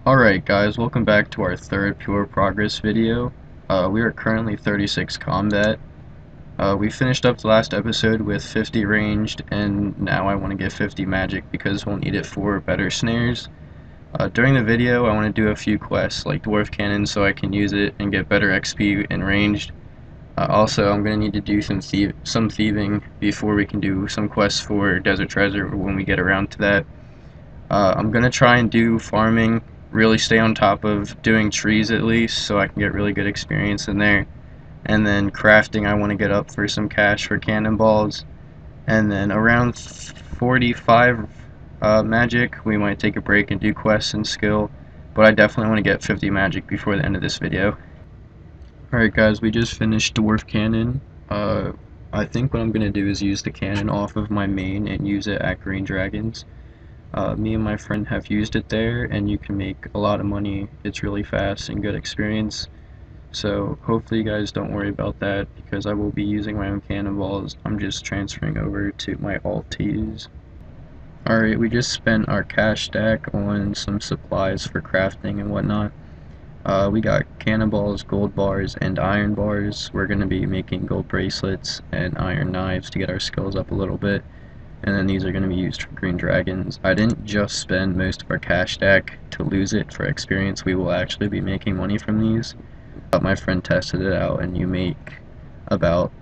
Alright guys, welcome back to our third Pure Progress video. We are currently 36 combat. We finished up the last episode with 50 ranged, and now I want to get 50 magic because we'll need it for better snares. During the video I want to do a few quests like Dwarf Cannon so I can use it and get better XP in ranged. Also I'm going to need to do some thieving before we can do some quests for Desert Treasure when we get around to that. I'm gonna try and do farming, really stay on top of doing trees at least, so I can get really good experience in there. And then crafting, I want to get up for some cash for cannonballs. And then around 45 magic, we might take a break and do quests and skill. But I definitely want to get 50 magic before the end of this video. Alright guys, we just finished Dwarf Cannon. I think what I'm gonna do is use the cannon off of my main and use it at Green Dragons. Me and my friend have used it there, and you can make a lot of money. It's really fast and good experience. So hopefully you guys don't worry about that because I will be using my own cannonballs. I'm just transferring over to my alt to use. Alright, we just spent our cash stack on some supplies for crafting and whatnot. We got cannonballs, gold bars, and iron bars. We're going to be making gold bracelets and iron knives to get our skills up a little bit. And then these are going to be used for green dragons. I didn't just spend most of our cash stack to lose it for experience. We will actually be making money from these. But my friend tested it out, and you make about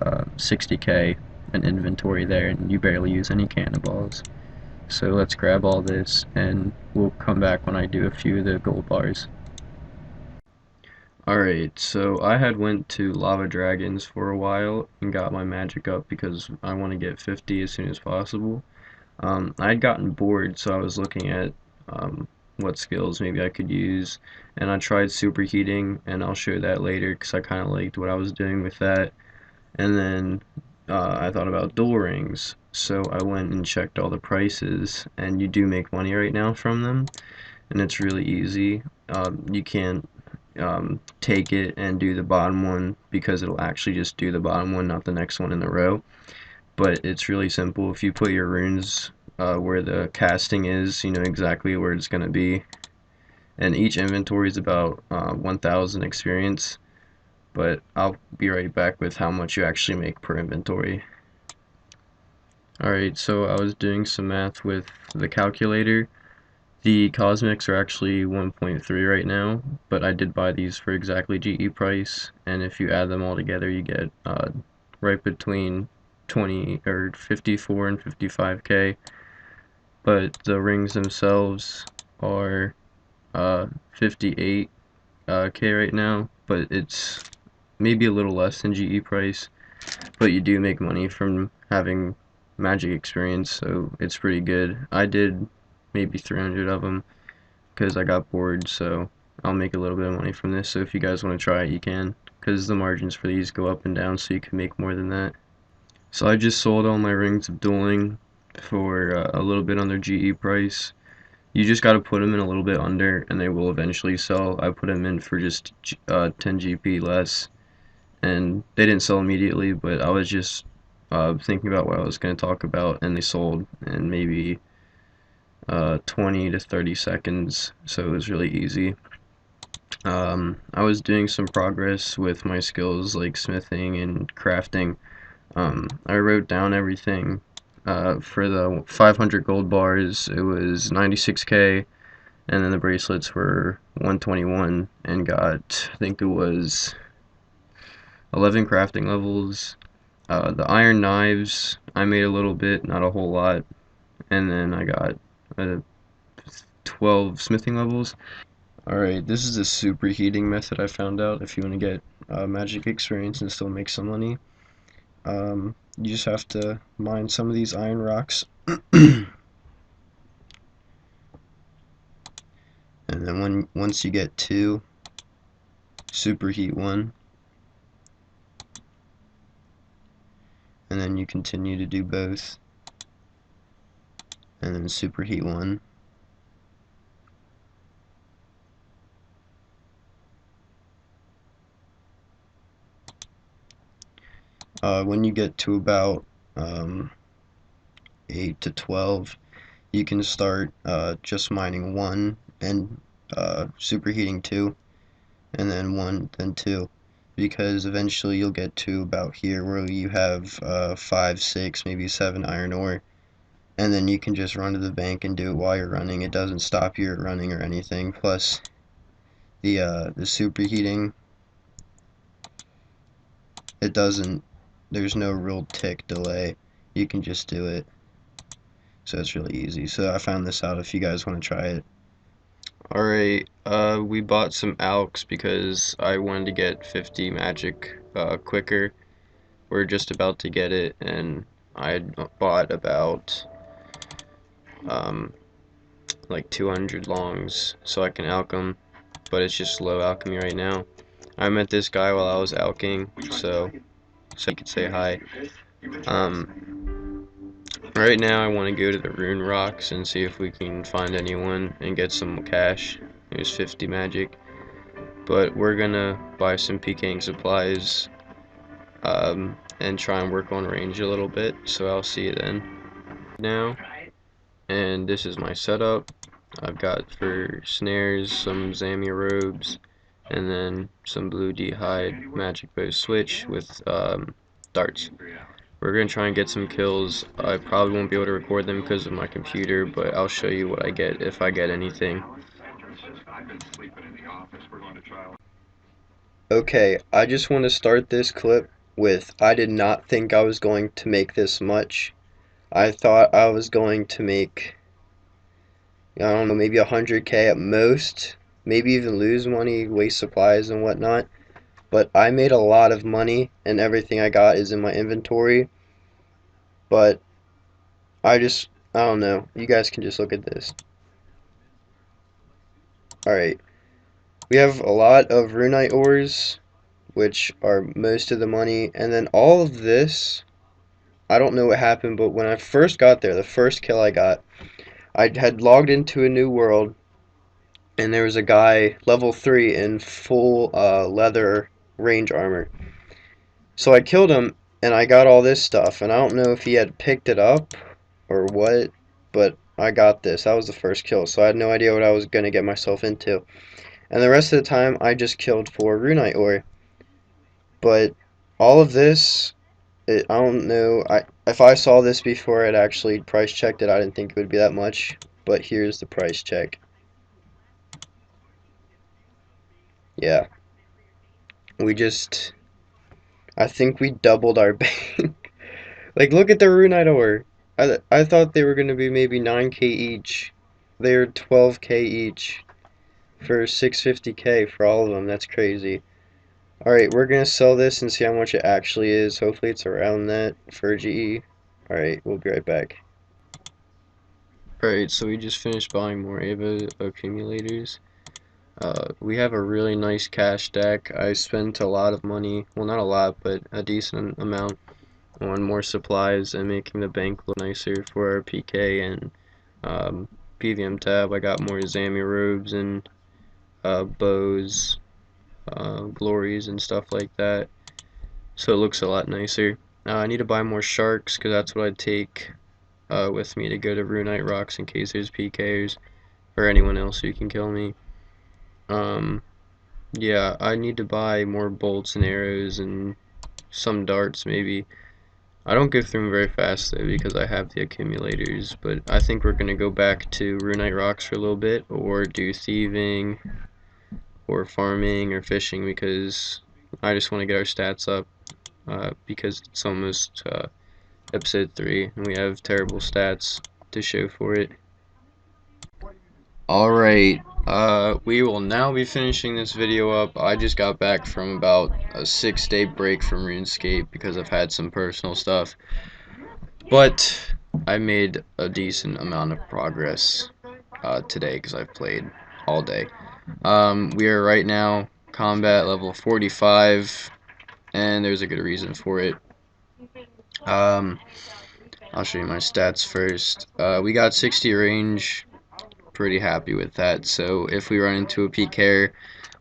60k in inventory there, and you barely use any cannonballs. So let's grab all this, and we'll come back when I do a few of the gold bars. Alright, so I had went to Lava Dragons for a while and got my magic up because I want to get 50 as soon as possible. I had gotten bored, so I was looking at what skills maybe I could use, and I tried superheating, and I'll show that later because I kind of liked what I was doing with that. And then I thought about dual rings, so I went and checked all the prices, and you do make money right now from them, and it's really easy. You can't take it and do the bottom one because it'll actually just do the bottom one, not the next one in the row. But it's really simple. If you put your runes where the casting is, you know exactly where it's going to be. And each inventory is about 1,000 experience. But I'll be right back with how much you actually make per inventory. Alright, so I was doing some math with the calculator. The cosmics are actually 1.3 right now, but I did buy these for exactly GE price, and if you add them all together you get right between 20 or 54 and 55k. But the rings themselves are 58k right now, but it's maybe a little less than GE price, but you do make money from having magic experience, so it's pretty good. I did maybe 300 of them because I got bored, so I'll make a little bit of money from this. So if you guys want to try it, you can, because the margins for these go up and down, so you can make more than that. So I just sold all my rings of dueling for a little bit under GE price. You just got to put them in a little bit under, and they will eventually sell. I put them in for just 10 GP less, and they didn't sell immediately, but I was just thinking about what I was going to talk about, and they sold in maybe 20 to 30 seconds, so it was really easy. I was doing some progress with my skills like smithing and crafting. I wrote down everything. For the 500 gold bars, it was 96k, and then the bracelets were 121, and got, I think it was 11 crafting levels. The iron knives, I made a little bit, not a whole lot, and then I got 12 smithing levels. Alright, this is a superheating method I found out if you want to get magic experience and still make some money. You just have to mine some of these iron rocks and then once you get two, superheat one, and then you continue to do both, and then superheat one. When you get to about 8 to 12, you can start just mining one, and superheating 2, and then 1, then 2, because eventually you'll get to about here where you have 5, 6, maybe 7 iron ore, and then you can just run to the bank and do it while you're running. It doesn't stop you at running or anything. Plus the superheating, it doesn't, there's no real tick delay. You can just do it. So it's really easy. So I found this out if you guys want to try it. Alright, we bought some alks because I wanted to get 50 magic quicker. We're just about to get it, and I bought about like 200 longs so I can alch them, but it's just low alchemy right now. I met this guy while I was alching, so you could say hi. Right now I want to go to the rune rocks and see if we can find anyone and get some cash. There's 50 magic, but we're gonna buy some PKing supplies and try and work on range a little bit, so I'll see you then. Now, and this is my setup. I've got for snares some Zamia robes, and then some blue d'hide magic bow switch with darts. We're gonna try and get some kills. I probably won't be able to record them because of my computer, but I'll show you what I get if I get anything. Okay, I just want to start this clip with I did not think I was going to make this much. I thought I was going to make, I don't know, maybe 100K at most, maybe even lose money, waste supplies and whatnot. But I made a lot of money, and everything I got is in my inventory. But I don't know. You guys can just look at this. Alright, we have a lot of runite ores, which are most of the money, and then all of this, I don't know what happened, but when I first got there, the first kill I got, I had logged into a new world, and there was a guy, level 3, in full leather range armor. So I killed him, and I got all this stuff, and I don't know if he had picked it up or what, but I got this. That was the first kill, so I had no idea what I was going to get myself into. And the rest of the time, I just killed for runite ore. But all of this, I don't know, if I saw this before I'd actually price checked it, I didn't think it would be that much. But here's the price check. Yeah. I think we doubled our bank. Like, look at the runite ore. I thought they were going to be maybe 9K each. They're 12K each for 650K for all of them. That's crazy. Alright, we're going to sell this and see how much it actually is. Hopefully it's around that for GE. Alright, we'll be right back. Alright, so we just finished buying more Ava accumulators. We have a really nice cash stack. I spent a lot of money, well not a lot, but a decent amount on more supplies and making the bank look nicer for our PK and PVM tab. I got more Zamia robes and bows, glories and stuff like that, so it looks a lot nicer. I need to buy more sharks because that's what I'd take with me to go to runite rocks in case there's PKs or anyone else who can kill me. Yeah, I need to buy more bolts and arrows and some darts maybe. I don't go through them very fast though because I have the accumulators, but I think we're gonna go back to runite rocks for a little bit or do thieving or farming or fishing because I just want to get our stats up because it's almost episode 3 and we have terrible stats to show for it. Alright, we will now be finishing this video up. I just got back from about a 6-day break from RuneScape because I've had some personal stuff. But I made a decent amount of progress today because I've played all day. We are right now combat level 45, and there's a good reason for it. I'll show you my stats first. We got 60 range. Pretty happy with that. So if we run into a PK,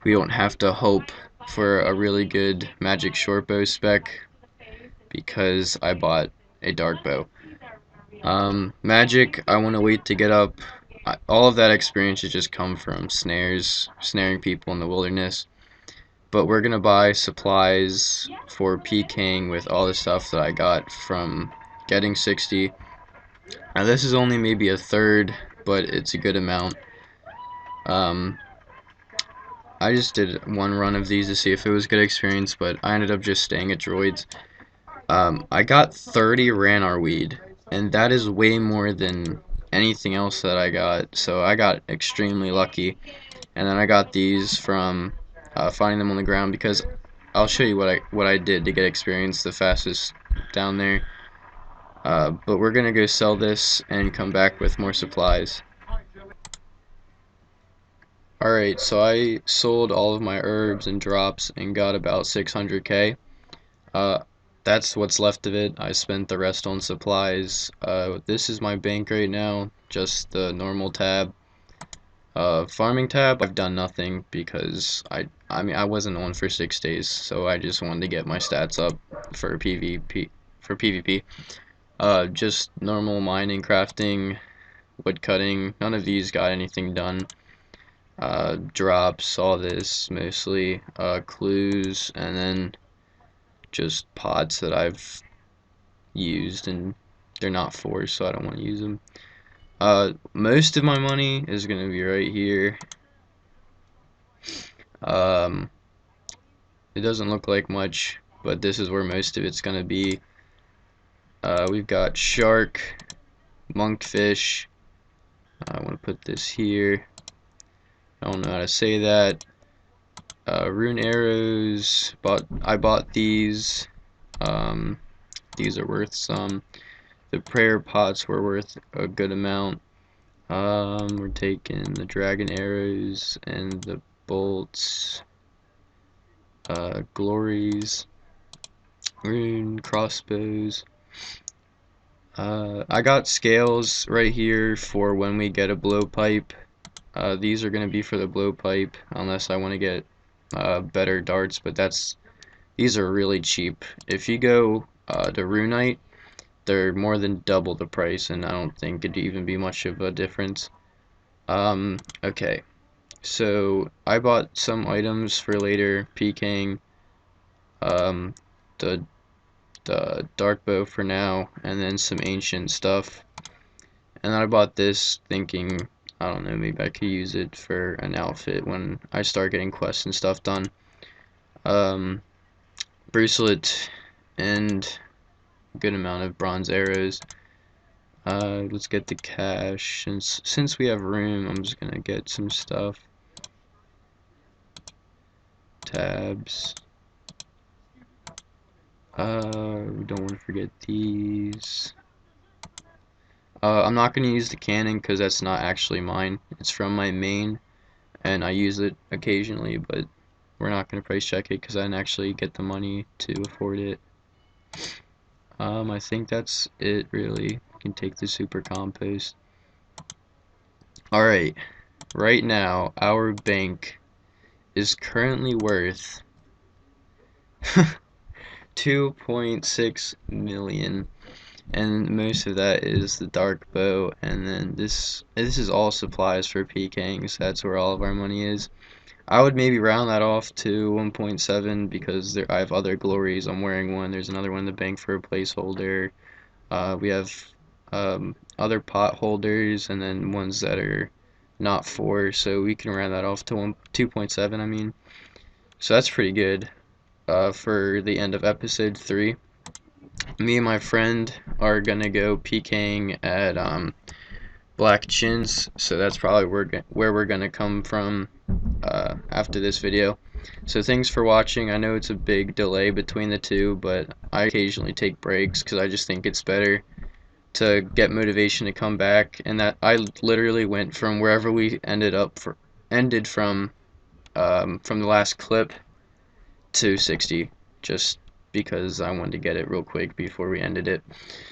we don't have to hope for a really good magic short bow spec because I bought a dark bow. Magic, I want to wait to get up all of that experience has just come from snaring people in the wilderness. But we're gonna buy supplies for PKing with all the stuff that I got from getting 60. Now this is only maybe a third, but it's a good amount. Um, I just did one run of these to see if it was a good experience, but I ended up just staying at Droids. I got 30 Ranar weed, and that is way more than anything else that I got, so I got extremely lucky. And then I got these from finding them on the ground, because I'll show you what I did to get experience the fastest down there. But we're gonna go sell this and come back with more supplies. Alright, so I sold all of my herbs and drops and got about 600k. Uh, that's what's left of it. I spent the rest on supplies. This is my bank right now, just the normal tab. Farming tab, I've done nothing because I mean I wasn't on for 6 days, so I just wanted to get my stats up for PvP. Just normal mining, crafting, wood cutting. None of these got anything done. Drops, all this mostly. Clues, and then just pods that I've used, and they're not forced, so I don't want to use them. Most of my money is gonna be right here. It doesn't look like much, but this is where most of it's gonna be. We've got shark, monkfish. I want to put this here. I don't know how to say that. Rune arrows. I bought these. These are worth some. The prayer pots were worth a good amount. We're taking the dragon arrows and the bolts. Glories. Rune crossbows. I got scales right here for when we get a blowpipe. These are going to be for the blowpipe, unless I want to get better darts, but these are really cheap. If you go to Runite, they're more than double the price, and I don't think it'd even be much of a difference. Okay, so I bought some items for later PKing. The dark bow for now, and then some ancient stuff. And then I bought this thinking, I don't know, maybe I could use it for an outfit when I start getting quests and stuff done. Bracelet and a good amount of bronze arrows. Let's get the cash. Since we have room, I'm just gonna get some stuff. Tabs. We don't want to forget these. I'm not going to use the cannon because that's not actually mine. It's from my main, and I use it occasionally, but we're not going to price check it because I didn't actually get the money to afford it. I think that's it, really. You can take the super compost. Alright, right now, our bank is currently worth 2.6 million, and most of that is the dark bow, and then this is all supplies for PKing, so that's where all of our money is. I would maybe round that off to 1.7 because I have other glories. I'm wearing one. There's another one in the bank for a placeholder. We have other pot holders, and then ones that are not 4, so we can round that off to 2.7. I mean, so that's pretty good. For the end of episode 3. Me and my friend are gonna go PKing at Black Chins, so that's probably where we're gonna come from after this video. So thanks for watching. I know it's a big delay between the two, but I occasionally take breaks because I just think it's better to get motivation to come back, and that I literally went from wherever we ended from the last clip to 60, just because I wanted to get it real quick before we ended it.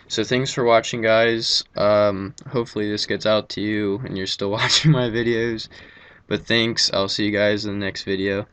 So thanks for watching, guys. Hopefully this gets out to you and you're still watching my videos, but thanks. I'll see you guys in the next video.